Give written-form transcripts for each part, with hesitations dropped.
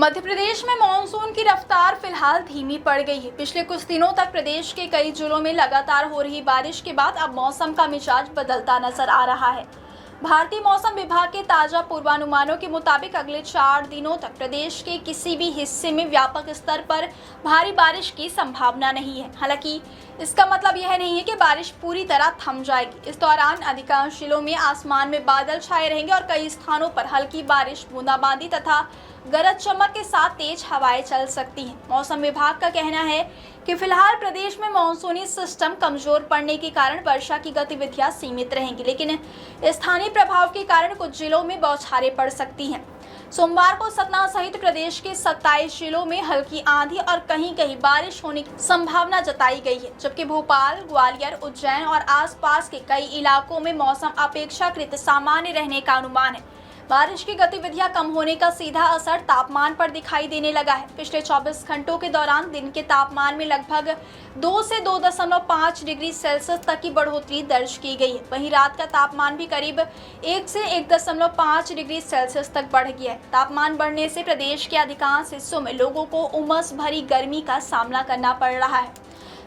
मध्य प्रदेश में मानसून की रफ्तार फिलहाल धीमी पड़ गई है। पिछले कुछ दिनों तक प्रदेश के कई जिलों में लगातार हो रही बारिश के बाद अब मौसम का मिजाज बदलता नजर आ रहा है। भारतीय मौसम विभाग के ताजा पूर्वानुमानों के मुताबिक अगले 4 दिनों तक प्रदेश के किसी भी हिस्से में व्यापक स्तर पर भारी बारिश की संभावना नहीं है। हालांकि इसका मतलब यह नहीं है कि बारिश पूरी तरह थम जाएगी। इस दौरान अधिकांश जिलों में आसमान में बादल छाए रहेंगे और कई स्थानों पर हल्की बारिश, बूंदाबांदी तथा गरज चमक के साथ तेज हवाएं चल सकती हैं। मौसम विभाग का कहना है कि फिलहाल प्रदेश में मानसूनी सिस्टम कमजोर पड़ने के कारण वर्षा की गतिविधियां सीमित रहेंगी, लेकिन स्थानीय प्रभाव के कारण कुछ जिलों में बौछारें पड़ सकती हैं। सोमवार को सतना सहित प्रदेश के 27 जिलों में हल्की आंधी और कहीं-कहीं बारिश होने की संभावना जताई गई है, जबकि भोपाल, ग्वालियर, उज्जैन और आसपास के कई इलाकों में मौसम अपेक्षाकृत सामान्य रहने का अनुमान है। बारिश की गतिविधियां कम होने का सीधा असर तापमान पर दिखाई देने लगा है। पिछले 24 घंटों के दौरान दिन के तापमान में लगभग 2 से 2.5 डिग्री सेल्सियस तक की बढ़ोतरी दर्ज की गई है। वहीं रात का तापमान भी करीब 1 से 1.5 डिग्री सेल्सियस तक बढ़ गया है। तापमान बढ़ने से प्रदेश के अधिकांश हिस्सों में लोगों को उमस भरी गर्मी का सामना करना पड़ रहा है।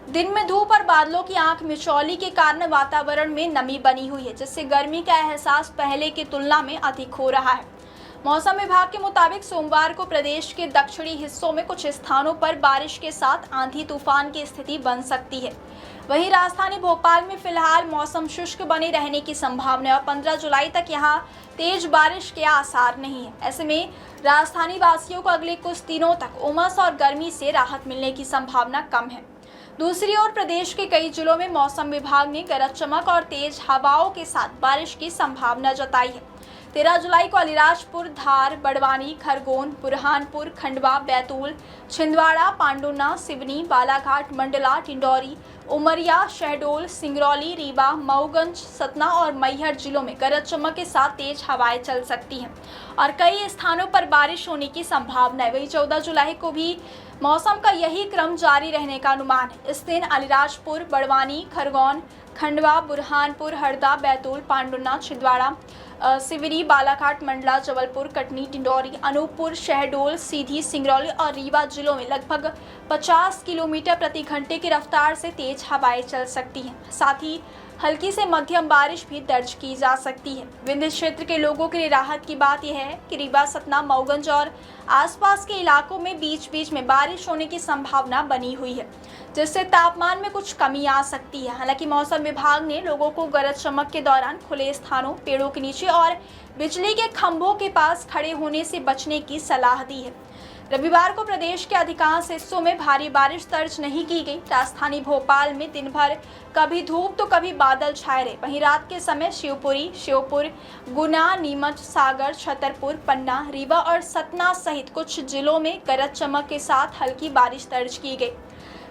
दिन में धूप और बादलों की आंख मिचौली के कारण वातावरण में नमी बनी हुई है, जिससे गर्मी का एहसास पहले की तुलना में अधिक हो रहा है। मौसम विभाग के मुताबिक सोमवार को प्रदेश के दक्षिणी हिस्सों में कुछ स्थानों पर बारिश के साथ आंधी तूफान की स्थिति बन सकती है। वहीं राजधानी भोपाल में फिलहाल मौसम शुष्क बने रहने की संभावना है और 15 जुलाई तक यहां तेज बारिश के आसार नहीं है। ऐसे में राजधानी वासियों को अगले कुछ दिनों तक उमस और गर्मी से राहत मिलने की संभावना कम है। दूसरी ओर प्रदेश के कई जिलों में मौसम विभाग ने गरज चमक और तेज हवाओं के साथ बारिश की संभावना जताई है। 13 जुलाई को अलीराजपुर, धार, बड़वानी, खरगोन, बुरहानपुर, खंडवा, बैतूल, छिंदवाड़ा, पांडुना, सिवनी, बालाघाट, मंडला, डिंडौरी, उमरिया, शहडोल, सिंगरौली, रीवा, मऊगंज, सतना और मैहर जिलों में गरज चमक के साथ तेज हवाएं चल सकती हैं और कई स्थानों पर बारिश होने की संभावना है। वहीं 14 जुलाई को भी मौसम का यही क्रम जारी रहने का अनुमान है। इस दिन अलीराजपुर, बड़वानी, खरगोन, खंडवा, बुरहानपुर, हरदा, बैतूल, पांडुना, छिंदवाड़ा, सिवनी, बालाघाट, मंडला, जबलपुर, कटनी, डिंडौरी, अनूपपुर, शहडोल, सीधी, सिंगरौली और रीवा जिलों में लगभग 50 किलोमीटर प्रति घंटे की रफ्तार से तेज हवाएं चल सकती हैं। साथ ही हल्की से मध्यम बारिश भी दर्ज की जा सकती है। विंध्य क्षेत्र के लोगों के लिए राहत की बात यह है कि रीवा, सतना, मऊगंज और आसपास के इलाकों में बीच बीच में बारिश होने की संभावना बनी हुई है, जिससे तापमान में कुछ कमी आ सकती है। हालांकि मौसम विभाग ने लोगों को गरज चमक के दौरान खुले स्थानों, पेड़ों के नीचे और बिजली के खंभों के पास खड़े होने से बचने की सलाह दी है। रविवार को प्रदेश के अधिकांश हिस्सों में भारी बारिश दर्ज नहीं की गई। राजधानी भोपाल में दिन भर कभी धूप तो कभी बादल छाए रहे। वहीं रात के समय शिवपुरी, श्योपुर, गुना, नीमच, सागर, छतरपुर, पन्ना, रीवा और सतना सहित कुछ जिलों में गरज चमक के साथ हल्की बारिश दर्ज की गई।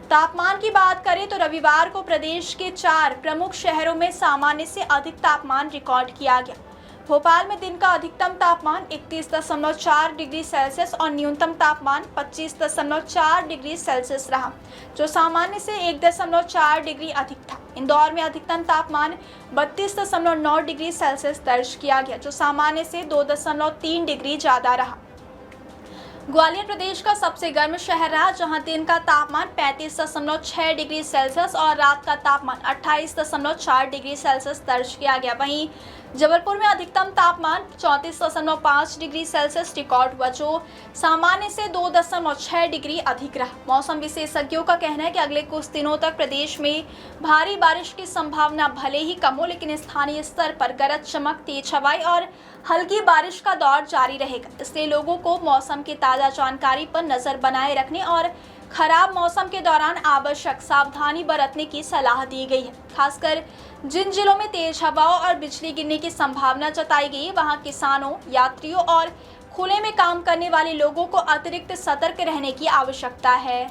तापमान की बात करें तो रविवार को प्रदेश के 4 प्रमुख शहरों में सामान्य से अधिक तापमान रिकॉर्ड किया गया। भोपाल में दिन का अधिकतम तापमान 31.4 डिग्री सेल्सियस और न्यूनतम तापमान 25.4 डिग्री सेल्सियस रहा, जो सामान्य से 1.4 डिग्री अधिक था। इंदौर में अधिकतम तापमान 32.9 डिग्री सेल्सियस दर्ज किया गया, जो सामान्य से 2.3 डिग्री ज़्यादा रहा। ग्वालियर प्रदेश का सबसे गर्म शहर रहा, जहां दिन का तापमान 35.6 डिग्री सेल्सियस और रात का तापमान 28.4 डिग्री सेल्सियस दर्ज किया गया। वहीं जबलपुर में अधिकतम तापमान 34.5 डिग्री सेल्सियस रिकॉर्ड हुआ, जो सामान्य से 2.6 डिग्री अधिक रहा। मौसम विशेषज्ञों का कहना है कि अगले कुछ दिनों तक प्रदेश में भारी बारिश की संभावना भले ही कम हो, लेकिन स्थानीय स्तर पर गरज चमक, तेज हवाएं और हल्की बारिश का दौर जारी रहेगा। इसलिए लोगों को मौसम की ताज़ा जानकारी पर नजर बनाए रखने और खराब मौसम के दौरान आवश्यक सावधानी बरतने की सलाह दी गई है। खासकर जिन जिलों में तेज हवाओं और बिजली गिरने की संभावना जताई गई है, वहां किसानों, यात्रियों और खुले में काम करने वाले लोगों को अतिरिक्त सतर्क रहने की आवश्यकता है।